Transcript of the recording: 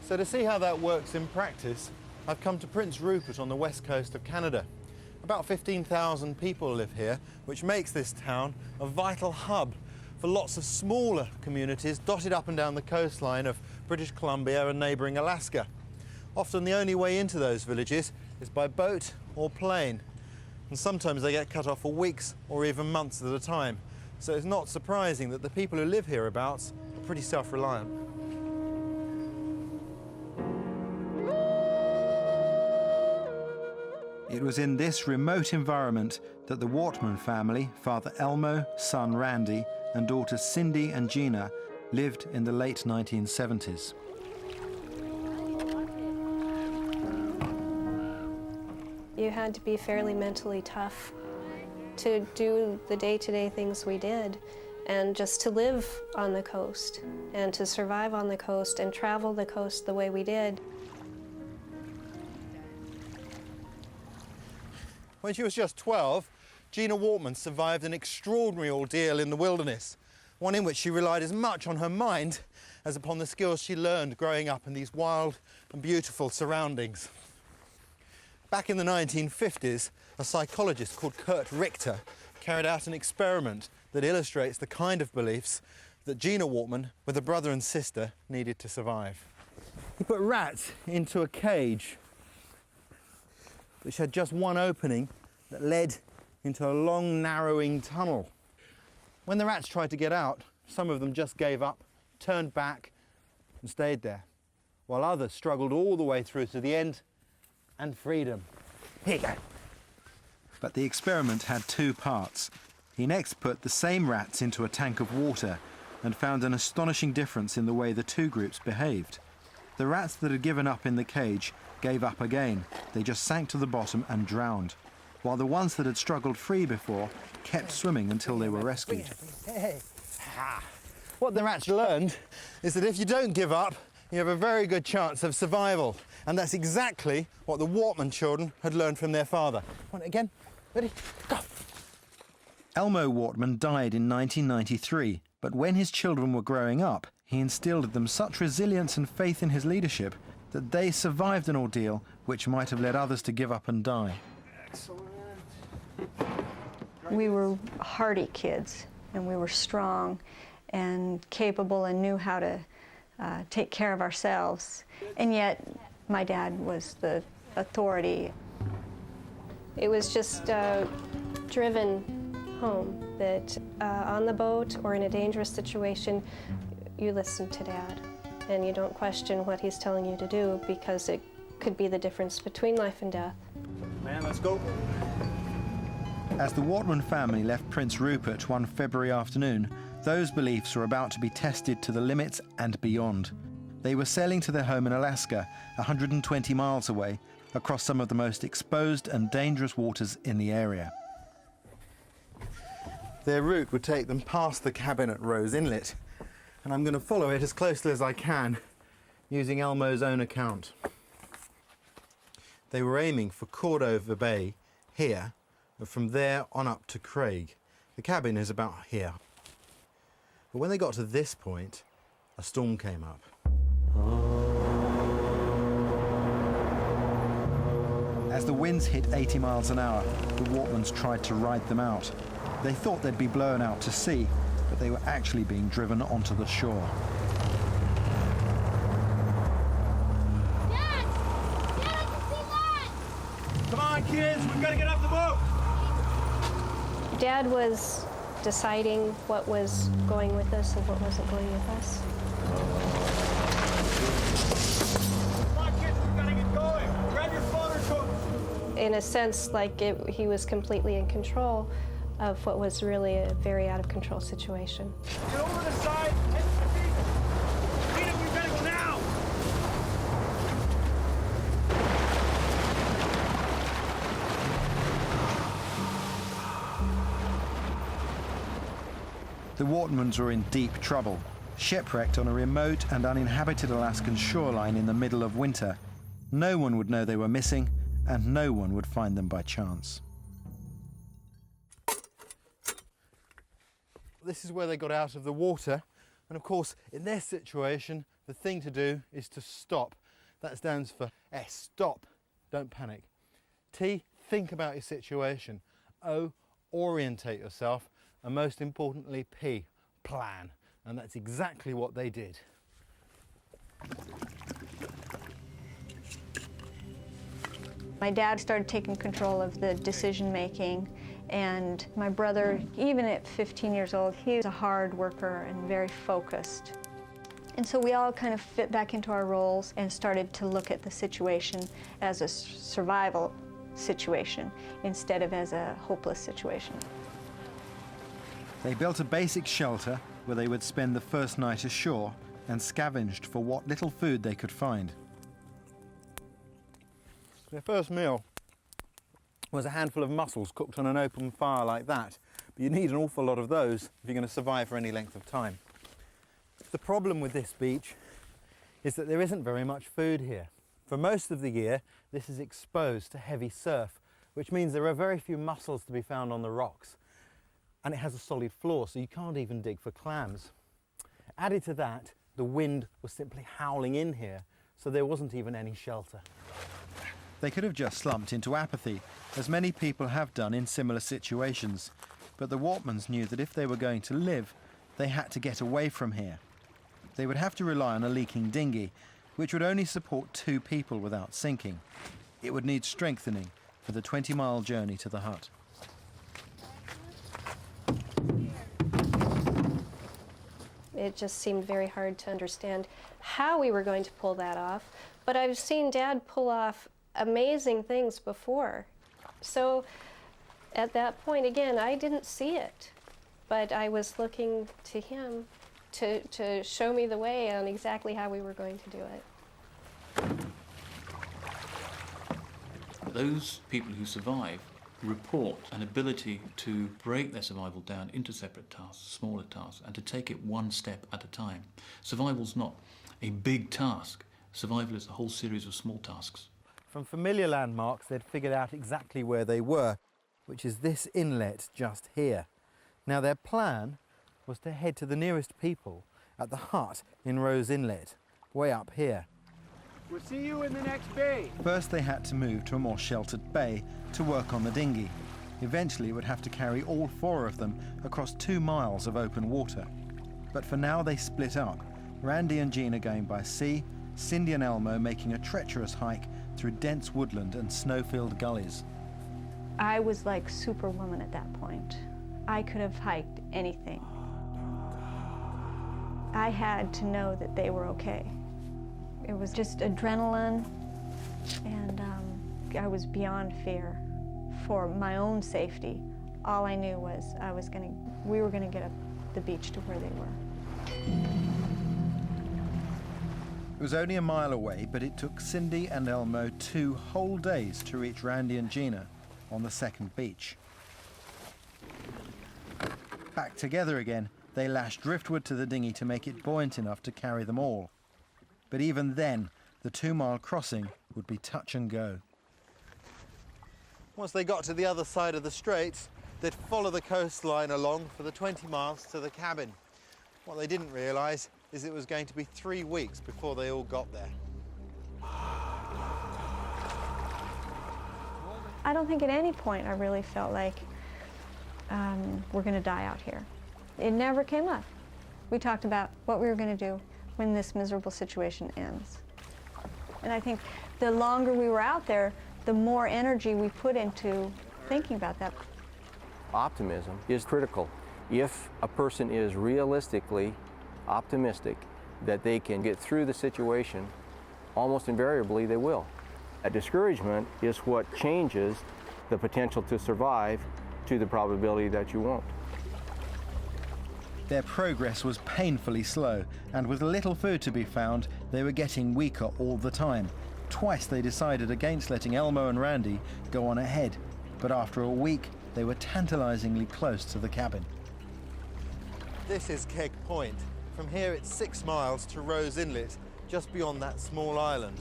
So to see how that works in practice, I've come to Prince Rupert on the west coast of Canada. About 15,000 people live here, which makes this town a vital hub for lots of smaller communities dotted up and down the coastline of British Columbia and neighbouring Alaska. Often the only way into those villages is by boat or plane, and sometimes they get cut off for weeks or even months at a time. So it's not surprising that the people who live hereabouts are pretty self-reliant. It was in this remote environment that the Wortman family, father Elmo, son Randy, and daughters Cindy and Gina lived in the late 1970s. You had to be fairly mentally tough to do the day-to-day things we did, and just to live on the coast and to survive on the coast and travel the coast the way we did. When she was just 12, Gina Wortman survived an extraordinary ordeal in the wilderness, one in which she relied as much on her mind as upon the skills she learned growing up in these wild and beautiful surroundings. Back in the 1950s, a psychologist called Kurt Richter carried out an experiment that illustrates the kind of beliefs that Gina Wortman, with a brother and sister, needed to survive. He put rats into a cage which had just one opening that led into a long, narrowing tunnel. When the rats tried to get out, some of them just gave up, turned back and stayed there, while others struggled all the way through to the end and freedom. Here you go. But the experiment had two parts. He next put the same rats into a tank of water and found an astonishing difference in the way the two groups behaved. The rats that had given up in the cage gave up again. They just sank to the bottom and drowned, while the ones that had struggled free before kept swimming until they were rescued. What the rats learned is that if you don't give up, you have a very good chance of survival. And that's exactly what the Wortman children had learned from their father. Want it again? Ready? Go! Elmo Wortman died in 1993, but when his children were growing up, he instilled in them such resilience and faith in his leadership that they survived an ordeal which might have led others to give up and die. Excellent. We were hardy kids, and we were strong and capable and knew how to take care of ourselves. And yet, my dad was the authority. It was just driven home that on the boat or in a dangerous situation, you listen to Dad and you don't question what he's telling you to do, because it could be the difference between life and death. Man, let's go. As the Wortman family left Prince Rupert one February afternoon, those beliefs were about to be tested to the limits and beyond. They were sailing to their home in Alaska, 120 miles away, across some of the most exposed and dangerous waters in the area. Their route would take them past the cabin at Rose Inlet, and I'm going to follow it as closely as I can, using Elmo's own account. They were aiming for Cordova Bay here, and from there on up to Craig. The cabin is about here. But when they got to this point, a storm came up. As the winds hit 80 miles an hour, the Wortmans tried to ride them out. They thought they'd be blown out to sea, but they were actually being driven onto the shore. Dad! Dad, I can see land! Come on, kids, we've got to get off the boat! Dad was deciding what was going with us and what wasn't going with us. Come on, kids, we've got to get going! Grab your phone or coat! In a sense, like he was completely in control of what was really a very out of control situation. Get over the side! Peter, we've got to go now! The Wortmans were in deep trouble. Shipwrecked on a remote and uninhabited Alaskan shoreline in the middle of winter, no one would know they were missing, and no one would find them by chance. This is where they got out of the water And of course, in their situation, the thing to do is to stop. That stands for S, stop, don't panic. T, think about your situation. O, orientate yourself. And most importantly, P, plan. And that's exactly what they did. My dad started taking control of the decision making, and my brother, even at 15 years old, he was a hard worker and very focused. And so we all kind of fit back into our roles and started to look at the situation as a survival situation instead of as a hopeless situation. They built a basic shelter where they would spend the first night ashore and scavenged for what little food they could find. Their first meal was a handful of mussels cooked on an open fire like that. But you need an awful lot of those if you're going to survive for any length of time. The problem with this beach is that there isn't very much food here. For most of the year, this is exposed to heavy surf, which means there are very few mussels to be found on the rocks. And it has a solid floor, so you can't even dig for clams. Added to that, the wind was simply howling in here, so there wasn't even any shelter. They could have just slumped into apathy, as many people have done in similar situations. But the Wortmans knew that if they were going to live, they had to get away from here. They would have to rely on a leaking dinghy, which would only support 2 people without sinking. It would need strengthening for the 20-mile journey to the hut. It just seemed very hard to understand how we were going to pull that off. But I've seen Dad pull off amazing things before. So at that point, again, I didn't see it, but I was looking to him to show me the way on exactly how we were going to do it. Those people who survive report an ability to break their survival down into separate tasks, smaller tasks, and to take it one step at a time. Survival's not a big task. Survival is a whole series of small tasks. From familiar landmarks, they'd figured out exactly where they were, which is this inlet just here. Now their plan was to head to the nearest people at the hut in Rose Inlet, way up here. We'll see you in the next bay. First they had to move to a more sheltered bay to work on the dinghy. Eventually it would have to carry all 4 of them across 2 miles of open water. But for now they split up, Randy and Gina going by sea, Cindy and Elmo making a treacherous hike through dense woodland and snow-filled gullies. I was like Superwoman at that point. I could have hiked anything. I had to know that they were okay. It was just adrenaline, and I was beyond fear. For my own safety, all I knew was we were gonna get up the beach to where they were. It was only a mile away, but it took Cindy and Elmo 2 whole days to reach Randy and Gina on the second beach. Back together again, they lashed driftwood to the dinghy to make it buoyant enough to carry them all. But even then, the 2-mile crossing would be touch and go. Once they got to the other side of the straits, they'd follow the coastline along for the 20 miles to the cabin. What they didn't realise is it was going to be 3 weeks before they all got there. I don't think at any point I really felt like we're going to die out here. It never came up. We talked about what we were going to do when this miserable situation ends. And I think the longer we were out there, the more energy we put into thinking about that. Optimism is critical. If a person is realistically optimistic that they can get through the situation, almost invariably they will. A discouragement is what changes the potential to survive to the probability that you won't. Their progress was painfully slow, and with little food to be found, they were getting weaker all the time. Twice they decided against letting Elmo and Randy go on ahead, but after a week, they were tantalizingly close to the cabin. This is Keg Point. From here it's 6 miles to Rose Inlet, just beyond that small island.